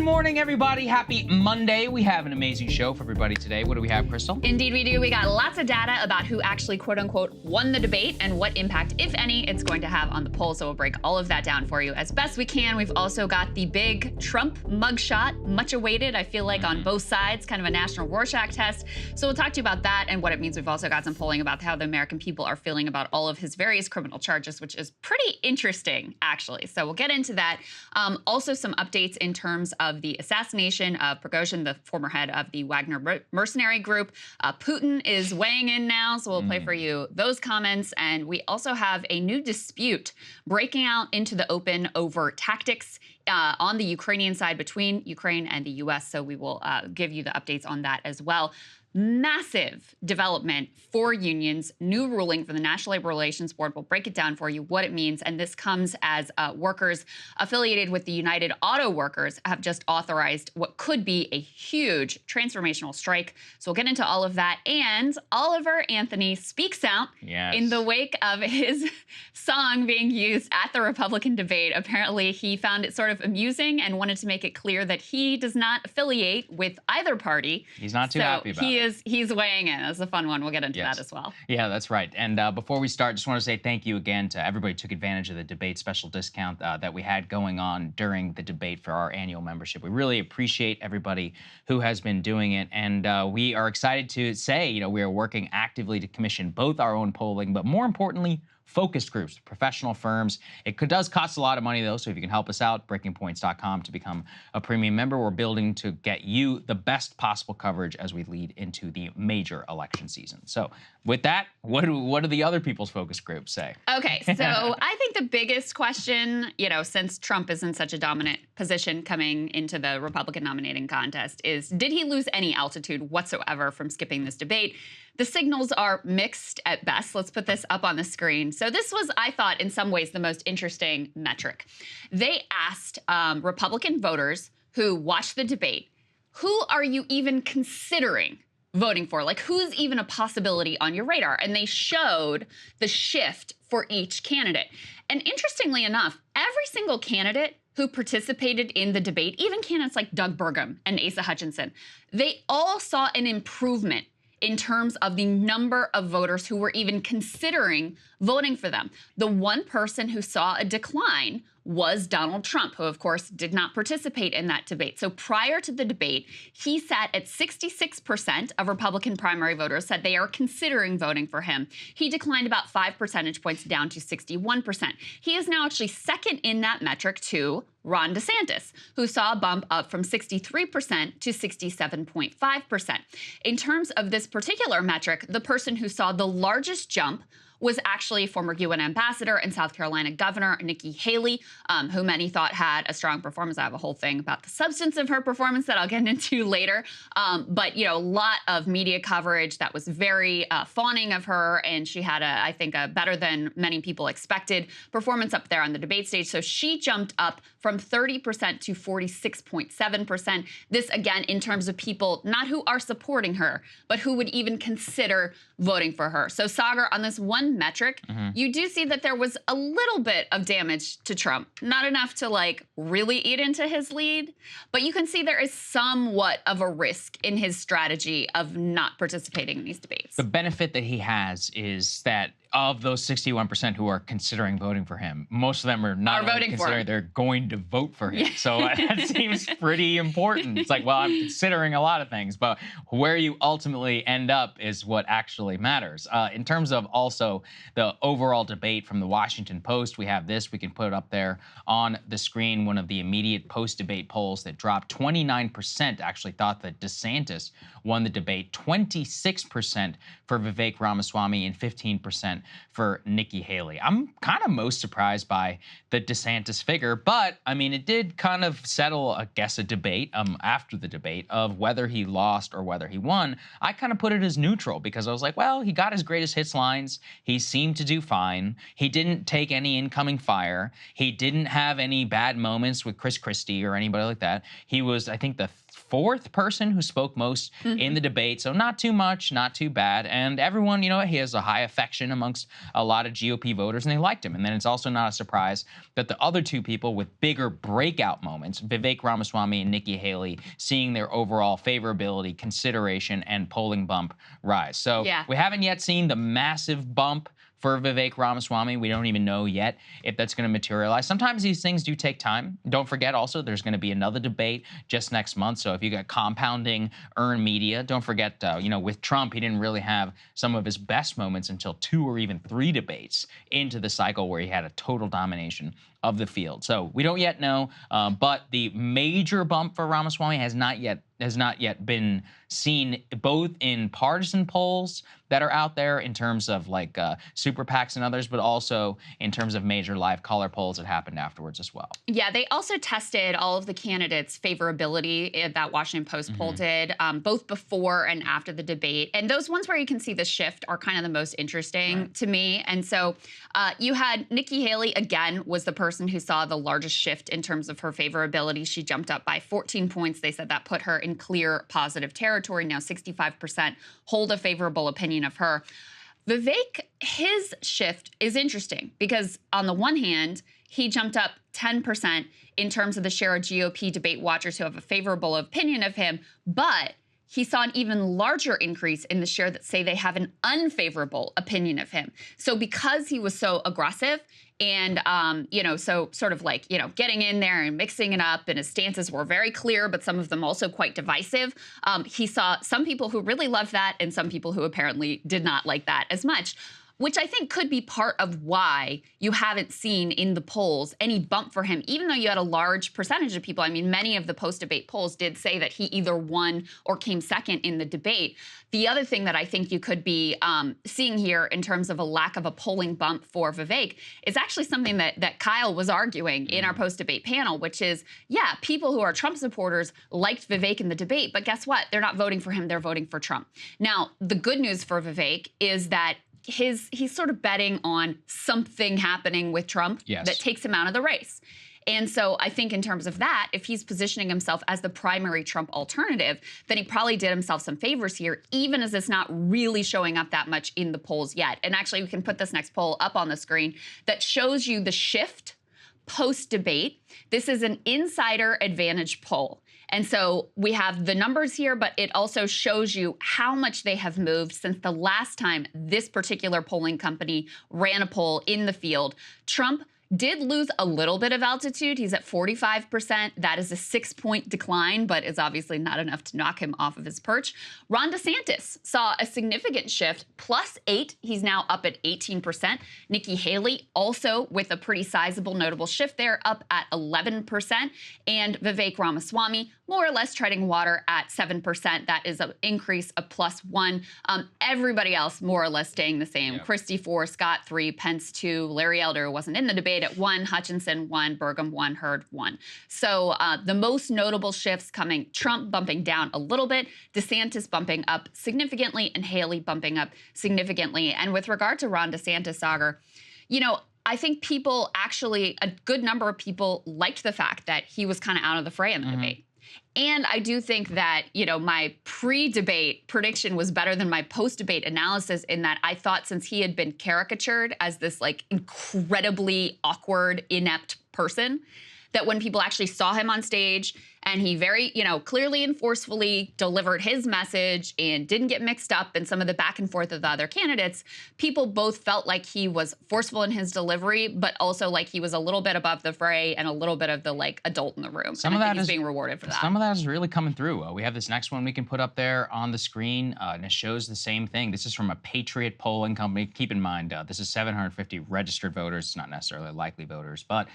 morning, everybody. Happy Monday. We have an amazing show for everybody today. What do we have, Krystal? Indeed we do. We got lots of data about who actually, quote unquote, won the debate and what impact, if any, it's going to have on the poll. So we'll break all of that down for you as best we can. We've also got the big Trump mugshot, much awaited, I feel like, on both sides, kind of a national Rorschach test. So we'll talk to you about that and what it means. We've also got some polling about how the American people are feeling about all of his various criminal charges, which is pretty interesting, actually. So we'll get into that. Also some updates in terms of the assassination of Prigozhin, the former head of the Wagner mercenary group. Putin is weighing in now, so we'll play for you those comments. And we also have a new dispute breaking out into the open over tactics on the Ukrainian side between Ukraine and the U.S. So we will give you the updates on that as well. Massive development for unions, new ruling from the National Labor Relations Board. We'll break it down for you, what it means. And this comes as workers affiliated with the United Auto Workers have just authorized what could be a huge transformational strike. So we'll get into all of that. And Oliver Anthony speaks out in the wake of his song being used at the Republican debate. Apparently, he found it sort of amusing and wanted to make it clear that he does not affiliate with either party. He's not too happy about it. He's weighing in. It's a fun one. We'll get into that as well. Yeah, that's right. And before we start, just want to say thank you again to everybody who took advantage of the debate special discount that we had going on during the debate for our annual membership. We really appreciate everybody who has been doing it. And we are excited to say, we are working actively to commission both our own polling, but more importantly, focus groups, professional firms. It does cost a lot of money, though, so if you can help us out, breakingpoints.com to become a premium member. We're building to get you the best possible coverage as we lead into the major election season. So with that, what do the other people's focus groups say? Okay, so I think the biggest question, since Trump is in such a dominant position coming into the Republican nominating contest, is did he lose any altitude whatsoever from skipping this debate? The signals are mixed at best. Let's put this up on the screen. So this was, I thought, in some ways, the most interesting metric. They asked Republican voters who watched the debate, who are you even considering voting for? Like, who's even a possibility on your radar? And they showed the shift for each candidate. And interestingly enough, every single candidate who participated in the debate, even candidates like Doug Burgum and Asa Hutchinson, they all saw an improvement in terms of the number of voters who were even considering voting for them. The one person who saw a decline was Donald Trump, who, of course, did not participate in that debate. So prior to the debate, he sat at 66% of Republican primary voters said they are considering voting for him. He declined about 5 percentage points down to 61%. He is now actually second in that metric to Ron DeSantis, who saw a bump up from 63% to 67.5%. In terms of this particular metric, the person who saw the largest jump was actually former UN ambassador and South Carolina Governor Nikki Haley, who many thought had a strong performance. I have a whole thing about the substance of her performance that I'll get into later. But, a lot of media coverage that was very fawning of her, and she had, I think, a better than many people expected performance up there on the debate stage. So she jumped up from 30% to 46.7%. This, again, in terms of people not who are supporting her, but who would even consider voting for her. So, Saagar, on this one metric, you do see that there was a little bit of damage to Trump. Not enough to, really eat into his lead, but you can see there is somewhat of a risk in his strategy of not participating in these debates. The benefit that he has is that of those 61% who are considering voting for him, most of them are not only considering, they're going to vote for him. So that seems pretty important. It's like, well, I'm considering a lot of things, but where you ultimately end up is what actually matters. In terms of also the overall debate from the Washington Post, we have this. We can put it up there on the screen. One of the immediate post-debate polls that dropped, 29% actually thought that DeSantis won the debate, 26% for Vivek Ramaswamy, and 15% for Nikki Haley. I'm kind of most surprised by the DeSantis figure, but I mean, it did kind of settle, I guess, a debate after the debate of whether he lost or whether he won. I kind of put it as neutral because I was like, well, he got his greatest hits lines. He seemed to do fine. He didn't take any incoming fire. He didn't have any bad moments with Chris Christie or anybody like that. He was, I think, the fourth person who spoke most in the debate. So not too much, not too bad. And everyone, he has a high affection among amongst a lot of GOP voters, and they liked him. And then it's also not a surprise that the other two people with bigger breakout moments, Vivek Ramaswamy and Nikki Haley, seeing their overall favorability, consideration, and polling bump rise. So we haven't yet seen the massive bump for Vivek Ramaswamy. We don't even know yet if that's going to materialize. Sometimes these things do take time. Don't forget also there's going to be another debate just next month. So if you got compounding earned media, don't forget, with Trump, he didn't really have some of his best moments until 2 or even 3 debates into the cycle where he had a total domination of the field. So we don't yet know, but the major bump for Ramaswamy has not yet been seen, both in partisan polls that are out there in terms of like super PACs and others, but also in terms of major live caller polls that happened afterwards as well. Yeah, they also tested all of the candidates' favorability that Washington Post poll did, both before and after the debate. And those ones where you can see the shift are kind of the most interesting to me. And so you had Nikki Haley, again, was the person who saw the largest shift in terms of her favorability. She jumped up by 14 points. They said that put her in clear positive territory. Now 65% hold a favorable opinion of her. Vivek, his shift is interesting because on the one hand, he jumped up 10% in terms of the share of GOP debate watchers who have a favorable opinion of him, but he saw an even larger increase in the share that say they have an unfavorable opinion of him. So because he was so aggressive and, so sort of like, getting in there and mixing it up, and his stances were very clear, but some of them also quite divisive, he saw some people who really loved that and some people who apparently did not like that as much, which I think could be part of why you haven't seen in the polls any bump for him, even though you had a large percentage of people. I mean, many of the post-debate polls did say that he either won or came second in the debate. The other thing that I think you could be seeing here in terms of a lack of a polling bump for Vivek is actually something that Kyle was arguing in our post-debate panel, which is, people who are Trump supporters liked Vivek in the debate, but guess what? They're not voting for him, they're voting for Trump. Now, the good news for Vivek is that he's sort of betting on something happening with Trump that takes him out of the race. And so I think in terms of that, if he's positioning himself as the primary Trump alternative, then he probably did himself some favors here, even as it's not really showing up that much in the polls yet. And actually, we can put this next poll up on the screen that shows you the shift post-debate. This is an insider advantage poll. And so we have the numbers here, but it also shows you how much they have moved since the last time this particular polling company ran a poll in the field. Trump did lose a little bit of altitude. He's at 45%. That is a 6-point decline, but it's obviously not enough to knock him off of his perch. Ron DeSantis saw a significant shift, +8. He's now up at 18%. Nikki Haley also with a pretty sizable notable shift there, up at 11%. And Vivek Ramaswamy more or less treading water at 7%. That is an increase of +1. Everybody else more or less staying the same. Christie 4, Scott 3, Pence 2, Larry Elder wasn't in the debate at 1, Hutchinson 1, Burgum 1, Hurd 1. So the most notable shifts coming, Trump bumping down a little bit, DeSantis bumping up significantly, and Haley bumping up significantly. And with regard to Ron DeSantis, Saagar, I think people actually, a good number of people liked the fact that he was kind of out of the fray in the debate. And I do think that, my pre-debate prediction was better than my post-debate analysis in that I thought since he had been caricatured as this like incredibly awkward, inept person, that when people actually saw him on stage and he very, clearly and forcefully delivered his message and didn't get mixed up in some of the back and forth of the other candidates, people both felt like he was forceful in his delivery, but also like he was a little bit above the fray and a little bit of the like adult in the room. Some of that is being rewarded for that. Some of that is really coming through. We have this next one we can put up there on the screen, and it shows the same thing. This is from a Patriot polling company. Keep in mind, this is 750 registered voters, not necessarily likely voters, but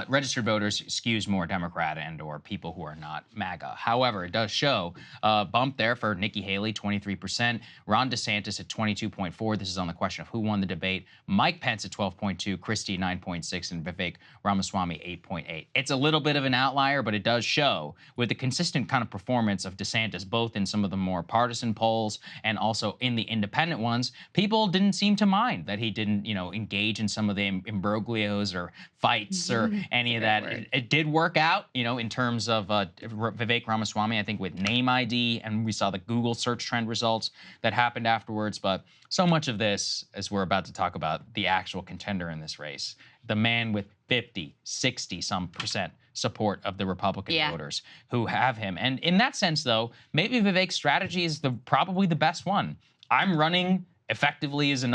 registered voters skews more Democrat and or people who are not MAGA. However, it does show a bump there for Nikki Haley, 23%, Ron DeSantis at 22.4. This is on the question of who won the debate. Mike Pence at 12.2, Christie 9.6, and Vivek Ramaswamy 8.8. It's a little bit of an outlier, but it does show with the consistent kind of performance of DeSantis, both in some of the more partisan polls and also in the independent ones, people didn't seem to mind that he didn't, engage in some of the imbroglios or fights or any of that. it did work out, in terms of Vivek Ramaswamy, I think with name ID, and we saw the Google search trend results that happened afterwards. But so much of this, as we're about to talk about, the actual contender in this race, the man with 50, 60 some percent support of the Republican voters who have him. And in that sense, though, maybe Vivek's strategy is probably the best one. I'm running effectively as a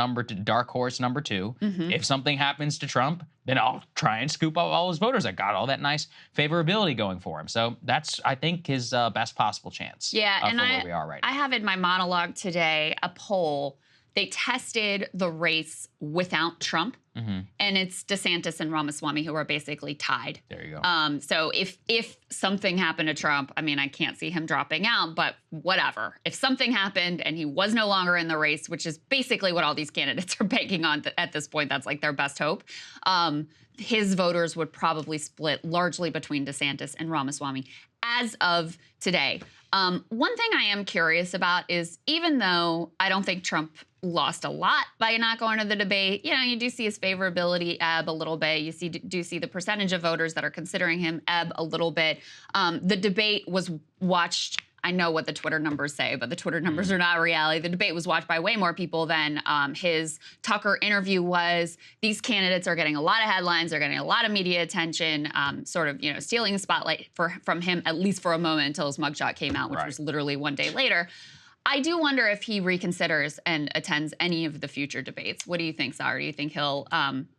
dark horse number 2. If something happens to Trump, then I'll try and scoop up all his voters. I got all that nice favorability going for him. So that's, I think, his best possible chance. And where we are right now. I have in my monologue today a poll. They tested the race without Trump, and it's DeSantis and Ramaswamy who are basically tied. There you go. So if something happened to Trump, I mean, I can't see him dropping out, but whatever. If something happened and he was no longer in the race, which is basically what all these candidates are banking on at this point, that's like their best hope, his voters would probably split largely between DeSantis and Ramaswamy as of today. One thing I am curious about is, even though I don't think Trump lost a lot by not going to the debate, you do see his favorability ebb a little bit. You do see the percentage of voters that are considering him ebb a little bit. The debate was watched. I know what the Twitter numbers say, but the Twitter numbers are not reality. The debate was watched by way more people than his Tucker interview was. These candidates are getting a lot of headlines. They're getting a lot of media attention, sort of, stealing the spotlight from him, at least for a moment, until his mugshot came out, which was literally one day later. I do wonder if he reconsiders and attends any of the future debates. What do you think, Saagar? Do you think he'll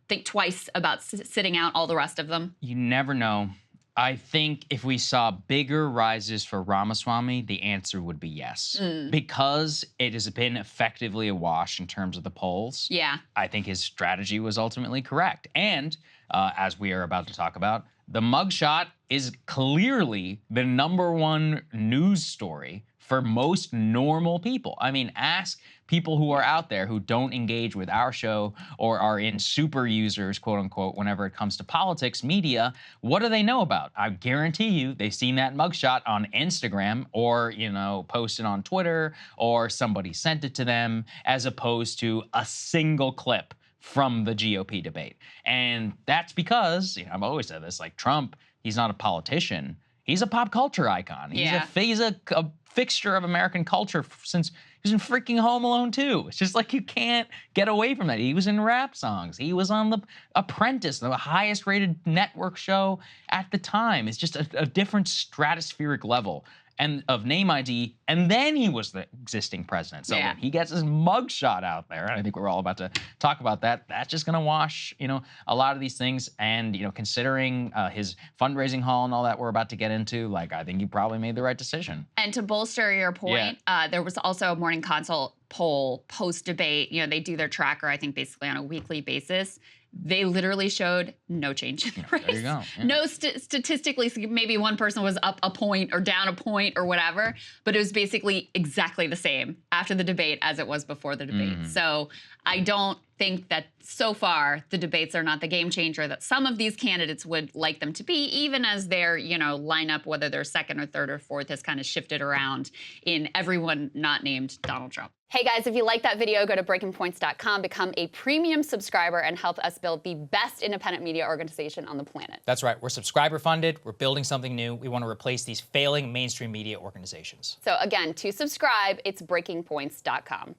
think twice about sitting out all the rest of them? You never know. I think if we saw bigger rises for Ramaswamy, the answer would be yes. Because it has been effectively a wash in terms of the polls. I think his strategy was ultimately correct. And as we are about to talk about, the mugshot is clearly the #1 news story for most normal people. I mean, ask people who are out there who don't engage with our show or are in super users, quote unquote, whenever it comes to politics, media, what do they know about? I guarantee you they've seen that mugshot on Instagram or, posted on Twitter, or somebody sent it to them, as opposed to a single clip from the GOP debate. And that's because, I've always said this, like Trump, he's not a politician. He's a pop culture icon. He's a fixture of American culture since he was in freaking Home Alone 2. It's just like you can't get away from that. He was in rap songs. He was on The Apprentice, the highest rated network show at the time. It's just a different stratospheric level and of name ID, and then he was the existing president. So when he gets his mugshot out there, and I think we're all about to talk about that, that's just gonna wash, a lot of these things. And, considering his fundraising haul and all that we're about to get into, I think he probably made the right decision. And to bolster your point, there was also a Morning Consult poll post-debate. They do their tracker, I think, basically on a weekly basis. They literally showed no change in the race. There you go. No, statistically, maybe one person was up a point or down a point or whatever, but it was basically exactly the same after the debate as it was before the debate. So I don't think that so far the debates are not the game changer that some of these candidates would like them to be, even as their, lineup, whether they're second or third or fourth, has kind of shifted around in everyone not named Donald Trump. Hey guys, if you like that video, go to breakingpoints.com, become a premium subscriber, and help us build the best independent media organization on the planet. That's right. We're subscriber funded. We're building something new. We want to replace these failing mainstream media organizations. So again, to subscribe, it's breakingpoints.com.